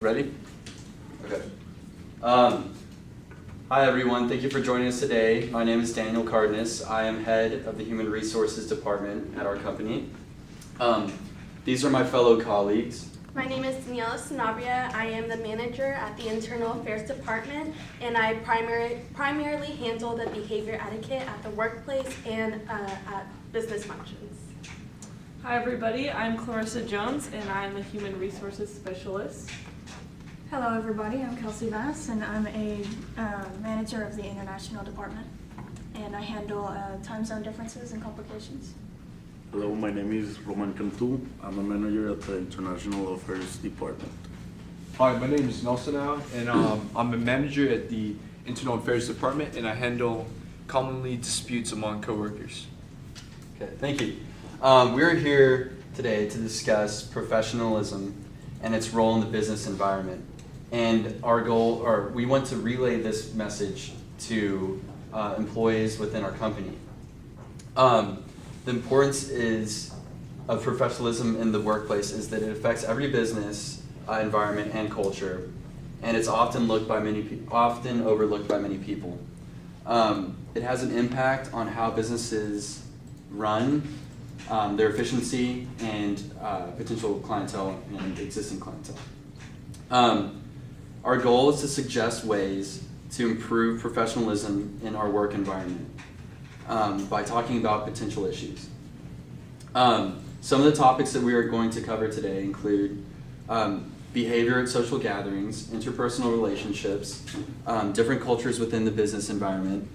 Ready? Okay. Hi everyone, thank you for joining us today. My name is Daniel Cardenas. I am head of the Human Resources Department at our company. These are my fellow colleagues. My name is Daniela Sanabria. I am the manager at the Internal Affairs Department, and I primarily handle the behavior etiquette at the workplace and at business functions. Hi everybody, I'm Clarissa Jones and I'm a Human Resources Specialist. Hello everybody, I'm Kelsey Vass and I'm a manager of the International Department, and I handle time zone differences and complications. Hello, my name is Roman Cantu. I'm a manager at the International Affairs Department. Hi, my name is Nelson Al, and I'm a manager at the Internal Affairs Department, and I handle commonly disputes among coworkers. Okay, thank you. We're here today to discuss professionalism and its role in the business environment. And our goal, or we want to relay this message to employees within our company. The importance of professionalism in the workplace is that it affects every business environment and culture, and it's often overlooked by many people. It has an impact on how businesses run, their efficiency, and potential clientele and existing clientele. Our goal is to suggest ways to improve professionalism in our work environment by talking about potential issues. Some of the topics that we are going to cover today include behavior at social gatherings, interpersonal relationships, different cultures within the business environment,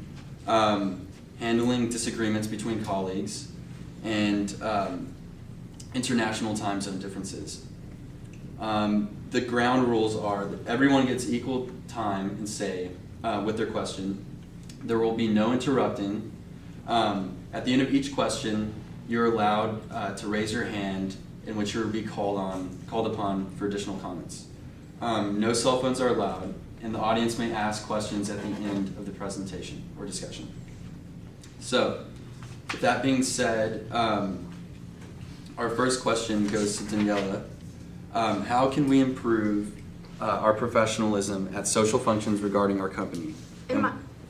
handling disagreements between colleagues, and international time zone differences. The ground rules are that everyone gets equal time and say with their question. There will be no interrupting. At the end of each question, you're allowed to raise your hand, in which you will be called upon for additional comments. No cell phones are allowed, and the audience may ask questions at the end of the presentation or discussion. So, with that being said, our first question goes to Daniela. How can we improve our professionalism at social functions regarding our company?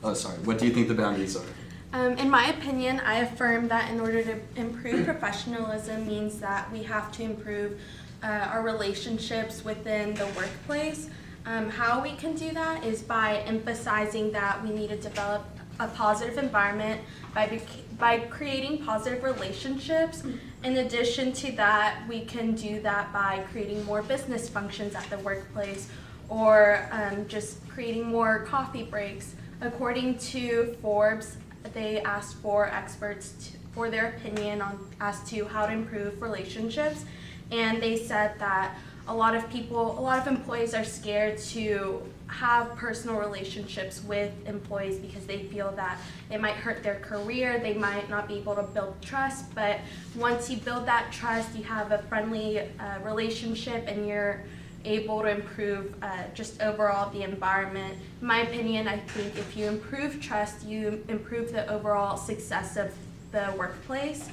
What do you think the boundaries are? In my opinion, I affirm that in order to improve professionalism means that we have to improve our relationships within the workplace. How we can do that is by emphasizing that we need to develop a positive environment by creating positive relationships. In addition to that, we can do that by creating more business functions at the workplace, or just creating more coffee breaks. According to Forbes, they asked for experts for their opinion as to how to improve relationships, and they said that a lot of employees are scared to have personal relationships with employees because they feel that it might hurt their career, they might not be able to build trust. But once you build that trust, you have a friendly relationship, and you're able to improve just overall the environment. In my opinion, I think if you improve trust, you improve the overall success of the workplace.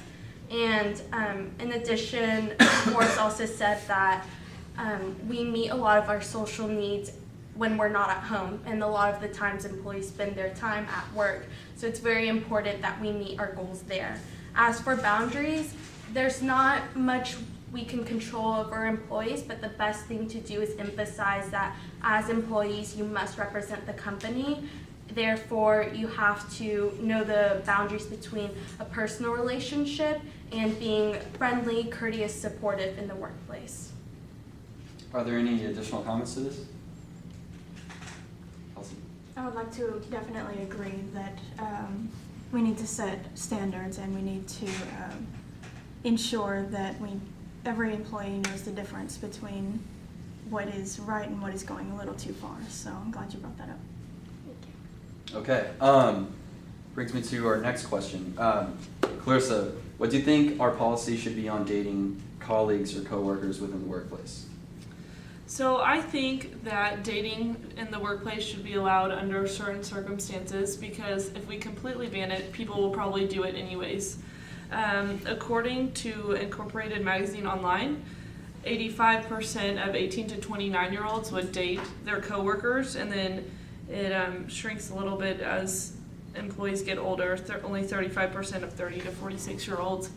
And in addition, Morris also said that we meet a lot of our social needs when we're not at home, and a lot of the times employees spend their time at work. So it's very important that we meet our goals there. As for boundaries, there's not much we can control over employees, but the best thing to do is emphasize that as employees, you must represent the company. Therefore, you have to know the boundaries between a personal relationship and being friendly, courteous, supportive in the workplace. Are there any additional comments to this? I would like to definitely agree that we need to set standards, and we need to ensure that every employee knows the difference between what is right and what is going a little too far. So I'm glad you brought that up. Okay, brings me to our next question. Clarissa, what do you think our policy should be on dating colleagues or coworkers within the workplace? So I think that dating in the workplace should be allowed under certain circumstances, because if we completely ban it, people will probably do it anyways. According to Incorporated Magazine Online, 85% of 18 to 29-year-olds would date their coworkers, and then it shrinks a little bit as employees get older. Only 35% of 30 to 46-year-olds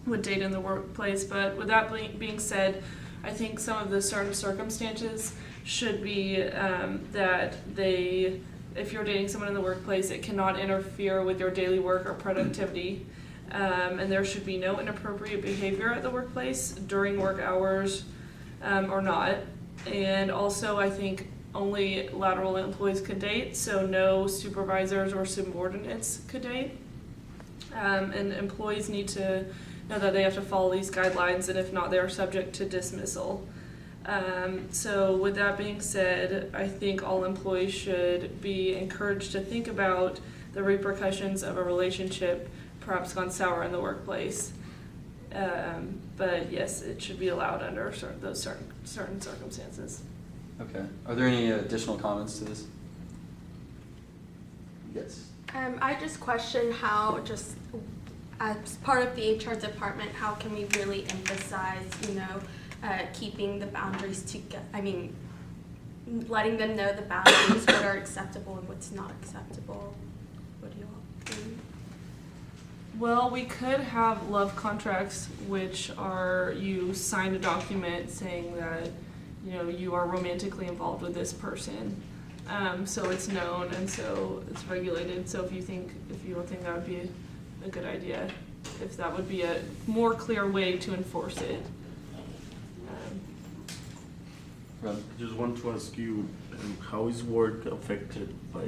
would date in the workplace. But with that being said, I think some of the certain circumstances should be that if you're dating someone in the workplace, it cannot interfere with your daily work or productivity. And there should be no inappropriate behavior at the workplace during work hours or not. And also, I think only lateral employees could date, so no supervisors or subordinates could date. And employees need to know that they have to follow these guidelines, and if not, they are subject to dismissal. So with that being said, I think all employees should be encouraged to think about the repercussions of a relationship perhaps gone sour in the workplace. But yes, it should be allowed under those certain circumstances. Okay. Are there any additional comments to this? Yes. I just question how, just as part of the HR department, how can we really emphasize, keeping the boundaries letting them know the boundaries, what are acceptable and what's not acceptable. What do you all think? Well, we could have love contracts, which are you sign a document saying that you are romantically involved with this person, so it's known and so it's regulated. So if you don't think that would be a good idea, if that would be a more clear way to enforce it. Right. I just want to ask you, how is work affected by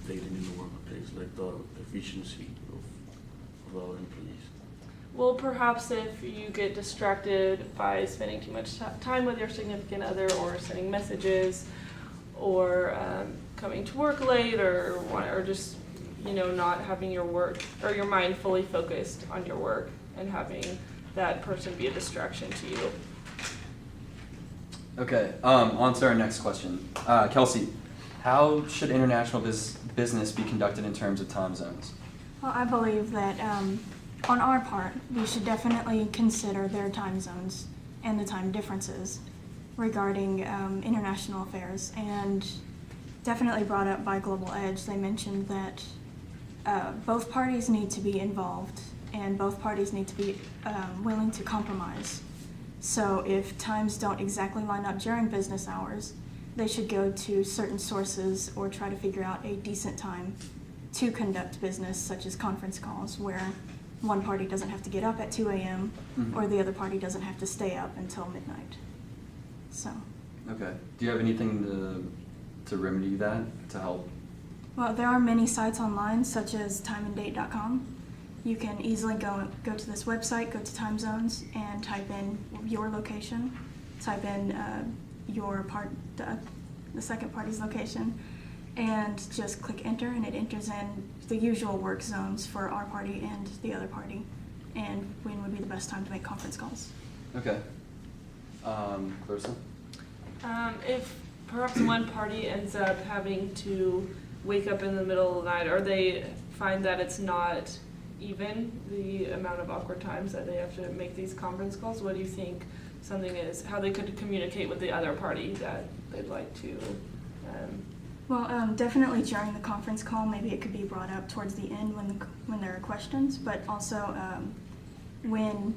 dating in the workplace, like the efficiency of our employees? Well, perhaps if you get distracted by spending too much time with your significant other, or sending messages, or coming to work late, or just not having your work or your mind fully focused on your work, and having that person be a distraction to you. Okay, on to our next question. Kelsey, how should international business be conducted in terms of time zones? Well, I believe that on our part, we should definitely consider their time zones and the time differences regarding international affairs. And definitely brought up by Global Edge, they mentioned that both parties need to be involved and both parties need to be willing to compromise. So if times don't exactly line up during business hours, they should go to certain sources or try to figure out a decent time to conduct business, such as conference calls, where one party doesn't have to get up at 2 a.m. Or the other party doesn't have to stay up until midnight. So. Okay. Do you have anything to remedy that, to help? Well, there are many sites online, such as timeanddate.com. You can easily go to this website, go to time zones, and type in your location, type in the second party's location, and just click enter, and it enters in the usual work zones for our party and the other party, and when would be the best time to make conference calls. Okay. Clarissa? If perhaps one party ends up having to wake up in the middle of the night, or they find that it's not even the amount of awkward times that they have to make these conference calls, what do you think how they could communicate with the other party that they'd like to? Well, definitely during the conference call, maybe it could be brought up towards the end when there are questions, but also when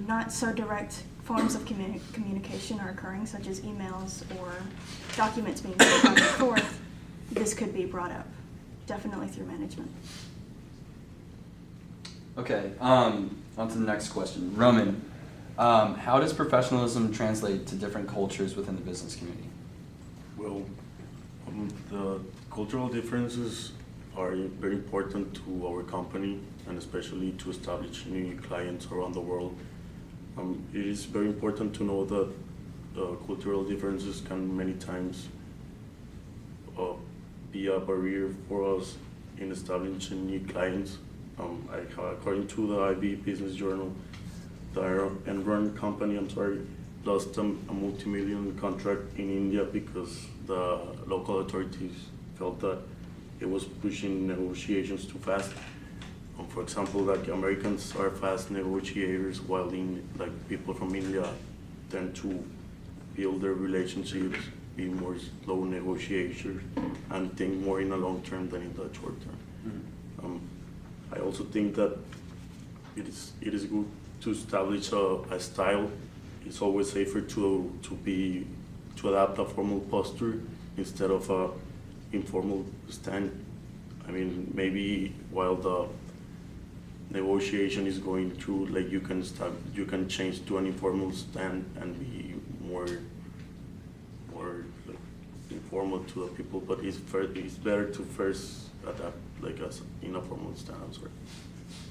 not so direct forms of communication are occurring, such as emails or documents being sent back and forth, this could be brought up, definitely through management. Okay, on to the next question. Roman, how does professionalism translate to different cultures within the business community? Well, the cultural differences are very important to our company, and especially to establish new clients around the world. It is very important to know that cultural differences can many times be a barrier for us in establishing new clients. According to the IB Business Journal, the Enron company, lost a multi-million contract in India because the local authorities felt that it was pushing negotiations too fast. For example, like Americans are fast negotiators, while like people from India tend to build their relationships, be more slow negotiators, and think more in the long term than in the short term. I also think that it is good to establish a style. It's always safer to adapt a formal posture instead of a informal stand. I mean, maybe while the negotiation is going through, like you can change to an informal stand and be more like informal to the people. But it's better to first adapt like as in a formal stand. I'm sorry.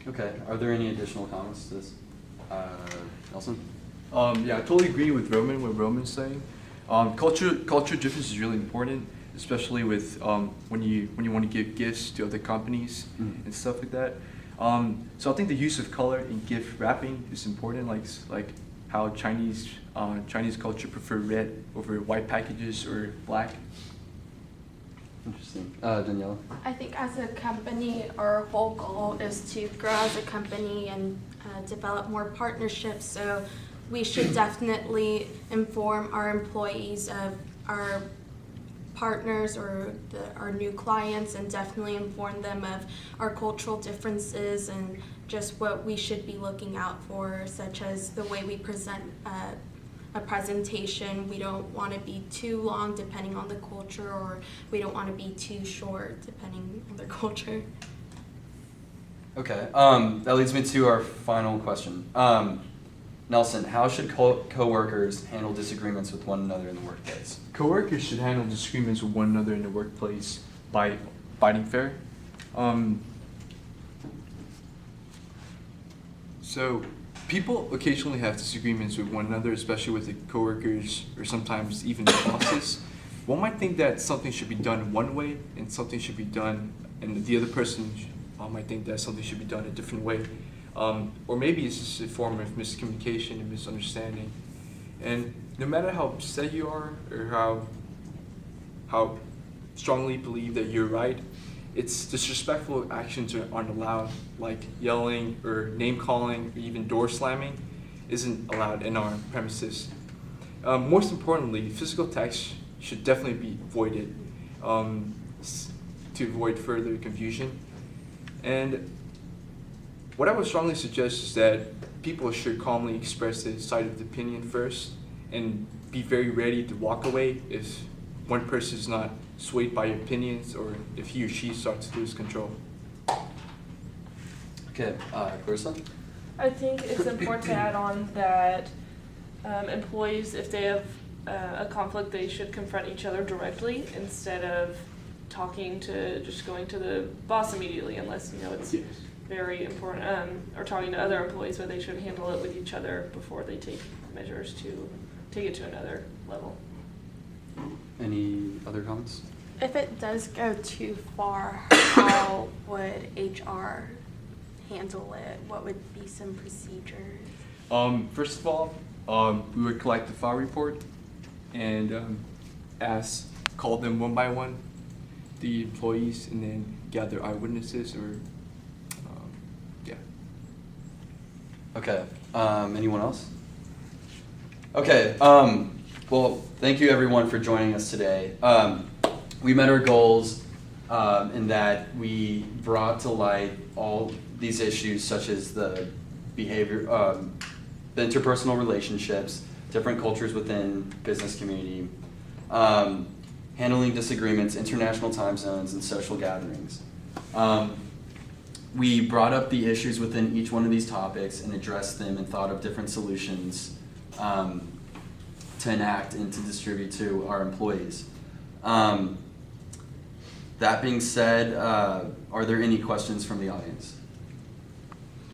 Okay, are there any additional comments to this? Nelson? Yeah, I totally agree with what Roman's saying. Culture difference is really important, especially with when you want to give gifts to other companies and stuff like that. So I think the use of color in gift wrapping is important, like how Chinese culture prefer red over white packages or black. Interesting. Daniela? I think as a company, our whole goal is to grow as a company and develop more partnerships. So we should definitely inform our employees of our partners or our new clients, and definitely inform them of our cultural differences and just what we should be looking out for, such as the way we present a presentation. We don't want to be too long depending on the culture, or we don't want to be too short depending on their culture. Okay, that leads me to our final question. Nelson, how should coworkers handle disagreements with one another in the workplace? Coworkers should handle disagreements with one another in the workplace by fighting fair. So people occasionally have disagreements with one another, especially with the coworkers or sometimes even the bosses. One might think that something should be done one way and something should be done, and the other person might think that something should be done a different way. Or maybe it's just a form of miscommunication and misunderstanding. And no matter how upset you are or how strongly believe that you're right, it's disrespectful actions aren't allowed, like yelling or name calling or even door slamming isn't allowed in our premises. Most importantly, physical touch should definitely be avoided to avoid further confusion. And what I would strongly suggest is that people should calmly express their side of the opinion first and be very ready to walk away if one person is not swayed by opinions or if he or she starts to lose control. Okay, Clarissa? I think it's important to add on that employees, if they have a conflict, they should confront each other directly instead of just going to the boss immediately, unless it's very important, or talking to other employees, but they should handle it with each other before they take measures to take it to another level. Any other comments? If it does go too far, how would HR handle it? What would be some procedures? First of all, we would collect the file report and call them one by one, the employees, and then gather eyewitnesses or Okay, anyone else? Okay, well, thank you everyone for joining us today. We met our goals in that we brought to light all these issues, such as the behavior, the interpersonal relationships, different cultures within business community, handling disagreements, international time zones, and social gatherings. We brought up the issues within each one of these topics and addressed them and thought of different solutions to enact and to distribute to our employees. That being said, are there any questions from the audience?